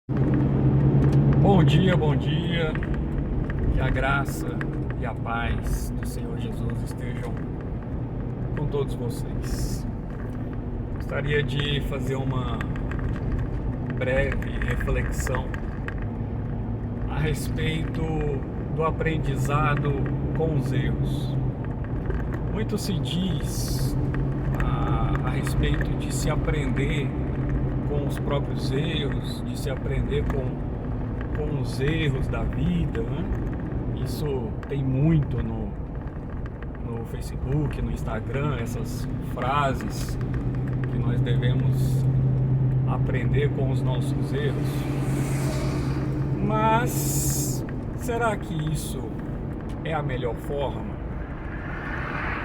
Bom dia, bom dia. Que a graça e a paz do Senhor Jesus estejam com todos vocês. Gostaria de fazer uma breve reflexão a respeito do aprendizado com os erros. Muito se diz a respeito de se aprender com os próprios erros, de se aprender com os erros da vida, né? Isso tem muito no Facebook, no Instagram, essas frases que nós devemos aprender com os nossos erros. Mas será que isso é a melhor forma?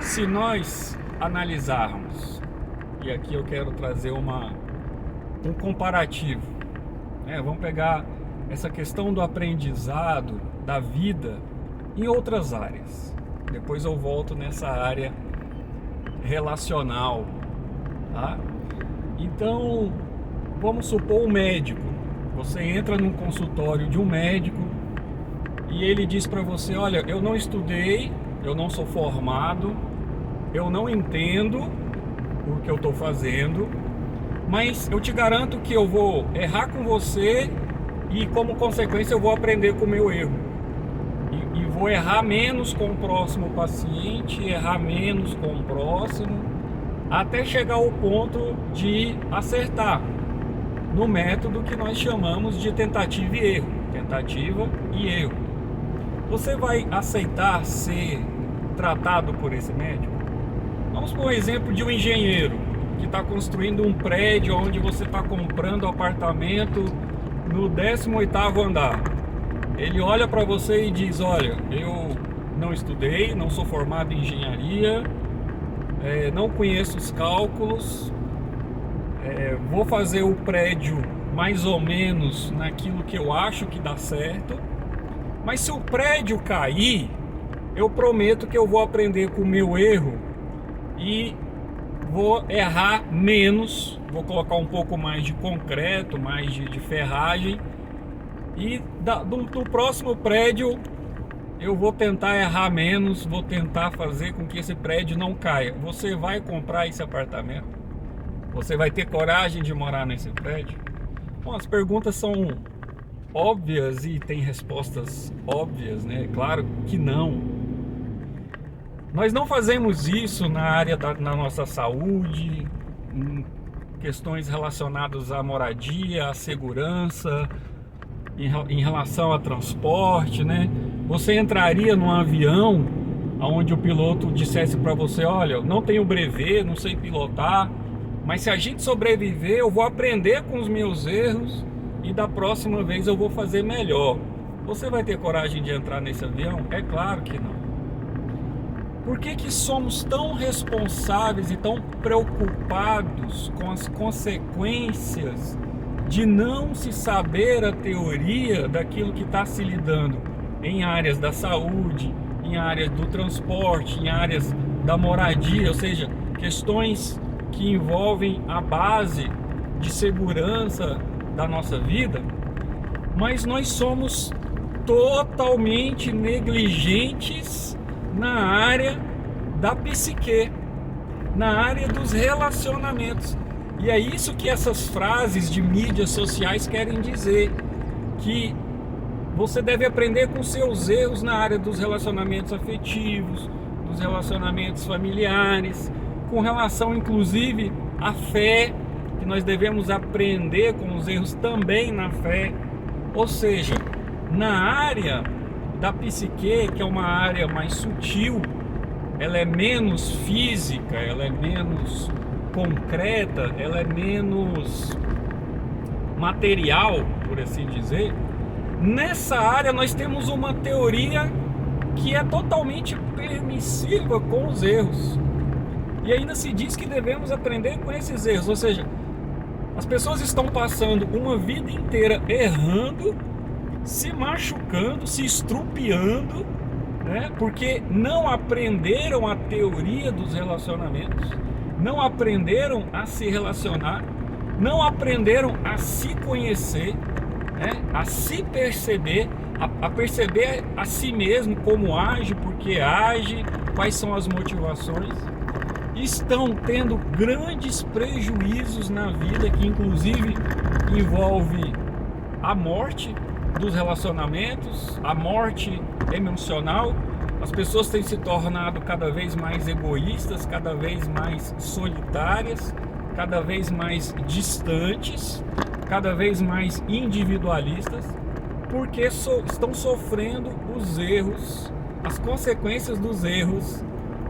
Se nós analisarmos, e aqui eu quero trazer um comparativo, né? Vamos pegar essa questão do aprendizado da vida em outras áreas. Depois eu volto nessa área relacional, tá? Então, vamos supor um médico. Você entra num consultório de um médico e ele diz para você: olha, eu não estudei, eu não sou formado, eu não entendo o que eu estou fazendo, mas eu te garanto que eu vou errar com você e, como consequência, eu vou aprender com o meu erro. E vou errar menos com o próximo paciente, errar menos com o próximo, até chegar ao ponto de acertar no método que nós chamamos de tentativa e erro. Tentativa e erro. Você vai aceitar ser tratado por esse médico? Vamos por exemplo de um engenheiro que está construindo um prédio onde você está comprando apartamento no 18º andar. Ele olha para você e diz: olha, eu não estudei, não sou formado em engenharia, não conheço os cálculos, vou fazer o prédio mais ou menos naquilo que eu acho que dá certo, mas se o prédio cair, eu prometo que eu vou aprender com o meu erro e vou errar menos, vou colocar um pouco mais de concreto, mais de ferragem, e do próximo prédio eu vou tentar errar menos, vou tentar fazer com que esse prédio não caia. Você vai comprar esse apartamento? Você vai ter coragem de morar nesse prédio? Bom, as perguntas são óbvias e tem respostas óbvias, né? Claro que não. Nós não fazemos isso na área na nossa saúde, em questões relacionadas à moradia, à segurança, em relação a transporte, né? Você entraria num avião onde o piloto dissesse para você: olha, eu não tenho brevet, não sei pilotar, mas se a gente sobreviver, eu vou aprender com os meus erros e da próxima vez eu vou fazer melhor. Você vai ter coragem de entrar nesse avião? É claro que não. Por que somos tão responsáveis e tão preocupados com as consequências de não se saber a teoria daquilo que está se lidando em áreas da saúde, em áreas do transporte, em áreas da moradia, ou seja, questões que envolvem a base de segurança da nossa vida? Mas nós somos totalmente negligentes na área da psique, na área dos relacionamentos. E é isso que essas frases de mídias sociais querem dizer, que você deve aprender com seus erros na área dos relacionamentos afetivos, dos relacionamentos familiares, com relação inclusive à fé, que nós devemos aprender com os erros também na fé. Ou seja, na área da psique, que é uma área mais sutil, ela é menos física, ela é menos concreta, ela é menos material, por assim dizer. Nessa área nós temos uma teoria que é totalmente permissiva com os erros, e ainda se diz que devemos aprender com esses erros. Ou seja, as pessoas estão passando uma vida inteira errando, se machucando, se estrupiando, né? Porque não aprenderam a teoria dos relacionamentos, não aprenderam a se relacionar, não aprenderam a se conhecer, né? A se perceber, a perceber a si mesmo, como age, porque age, quais são as motivações. Estão tendo grandes prejuízos na vida, que inclusive envolve a morte dos relacionamentos, a morte emocional. As pessoas têm se tornado cada vez mais egoístas, cada vez mais solitárias, cada vez mais distantes, cada vez mais individualistas, porque estão sofrendo os erros, as consequências dos erros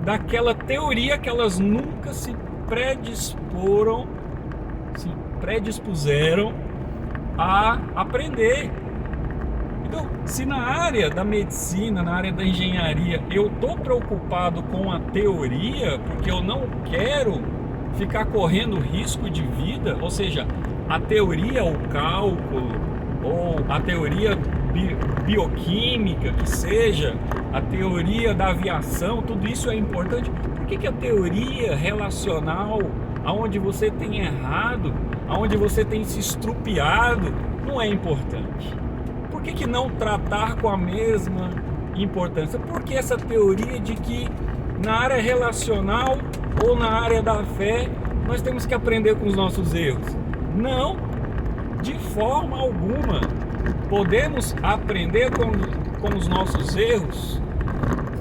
daquela teoria que elas nunca se predispuseram a aprender. Então, se na área da medicina, na área da engenharia, eu estou preocupado com a teoria, porque eu não quero ficar correndo risco de vida, ou seja, a teoria, o cálculo, ou a teoria bioquímica, que seja, a teoria da aviação, tudo isso é importante. Por que a teoria relacional, aonde você tem errado, aonde você tem se estrupiado, não é importante? Por que não tratar com a mesma importância? Porque essa teoria de que na área relacional ou na área da fé nós temos que aprender com os nossos erros? Não, de forma alguma. Podemos aprender com os nossos erros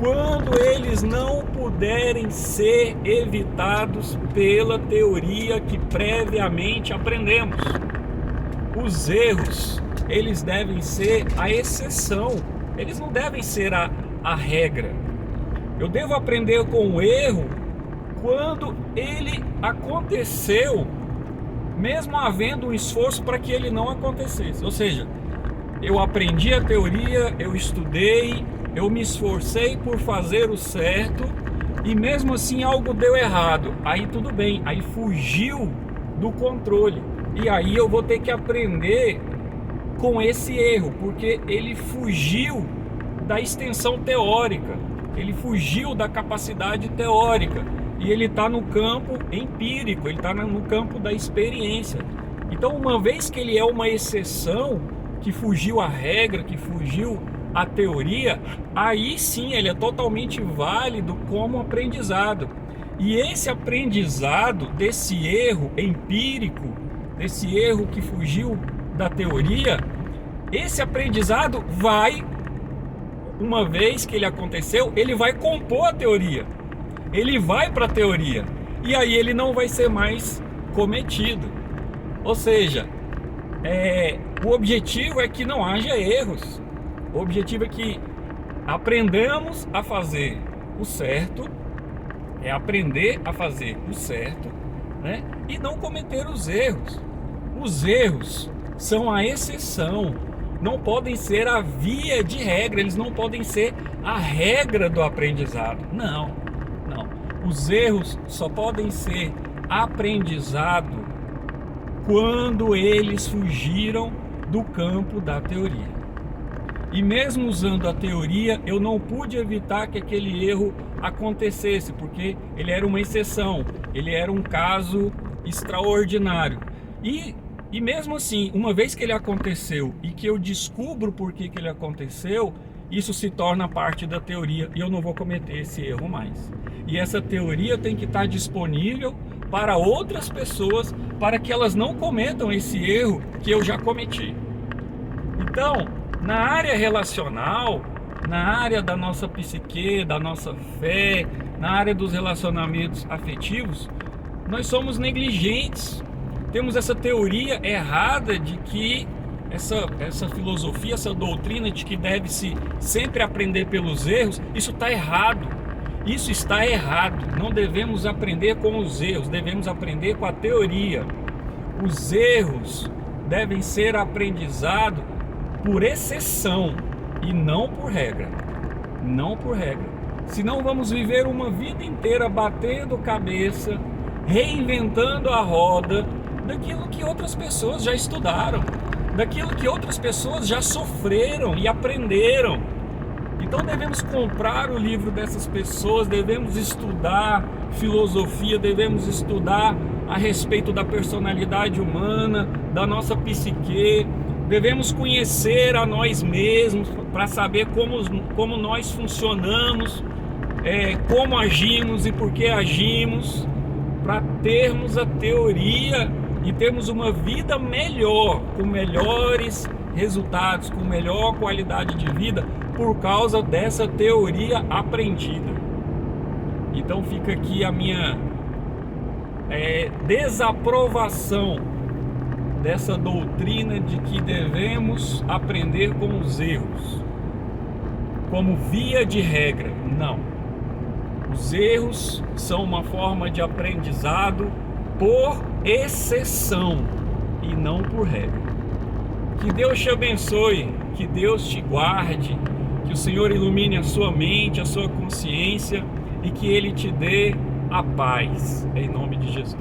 quando eles não puderem ser evitados pela teoria que previamente aprendemos. Os erros, eles devem ser a exceção, eles não devem ser a regra. Eu devo aprender com o erro quando ele aconteceu, mesmo havendo um esforço para que ele não acontecesse. Ou seja, eu aprendi a teoria, eu estudei, eu me esforcei por fazer o certo e mesmo assim algo deu errado. Aí tudo bem, aí fugiu do controle. E aí eu vou ter que aprender com esse erro, porque ele fugiu da extensão teórica, ele fugiu da capacidade teórica e ele está no campo empírico, ele está no campo da experiência. Então, uma vez que ele é uma exceção, que fugiu à regra, que fugiu à teoria, aí sim ele é totalmente válido como aprendizado. E esse aprendizado desse erro empírico, desse erro que fugiu da teoria, esse aprendizado vai, uma vez que ele aconteceu, ele vai compor a teoria, ele vai para a teoria, e aí ele não vai ser mais cometido. Ou seja, o objetivo é que não haja erros. O objetivo é que aprendamos a fazer o certo, é aprender a fazer o certo, né? E não cometer os erros. Os erros são a exceção, não podem ser a via de regra, eles não podem ser a regra do aprendizado. Não. Os erros só podem ser aprendizado quando eles fugiram do campo da teoria. E mesmo usando a teoria, eu não pude evitar que aquele erro acontecesse, porque ele era uma exceção, ele era um caso extraordinário. E mesmo assim, uma vez que ele aconteceu e que eu descubro por que ele aconteceu, isso se torna parte da teoria e eu não vou cometer esse erro mais. E essa teoria tem que estar disponível para outras pessoas, para que elas não cometam esse erro que eu já cometi. Então, na área relacional, na área da nossa psique, da nossa fé, na área dos relacionamentos afetivos, nós somos negligentes. Temos essa teoria errada de que essa filosofia, essa doutrina de que deve-se sempre aprender pelos erros, isso está errado. Isso está errado. Não devemos aprender com os erros, devemos aprender com a teoria. Os erros devem ser aprendizado por exceção e não por regra. Não por regra. Senão vamos viver uma vida inteira batendo cabeça, reinventando a roda daquilo que outras pessoas já estudaram, daquilo que outras pessoas já sofreram e aprenderam. Então devemos comprar o livro dessas pessoas, devemos estudar filosofia, devemos estudar a respeito da personalidade humana, da nossa psique, devemos conhecer a nós mesmos para saber como nós funcionamos, como agimos e por que agimos, para termos a teoria e termos uma vida melhor, com melhores resultados, com melhor qualidade de vida, por causa dessa teoria aprendida. Então fica aqui a minha desaprovação dessa doutrina de que devemos aprender com os erros, como via de regra. Não. Os erros são uma forma de aprendizado por exceção e não por regra. Que Deus te abençoe, que Deus te guarde, que o Senhor ilumine a sua mente, a sua consciência e que Ele te dê a paz, em nome de Jesus.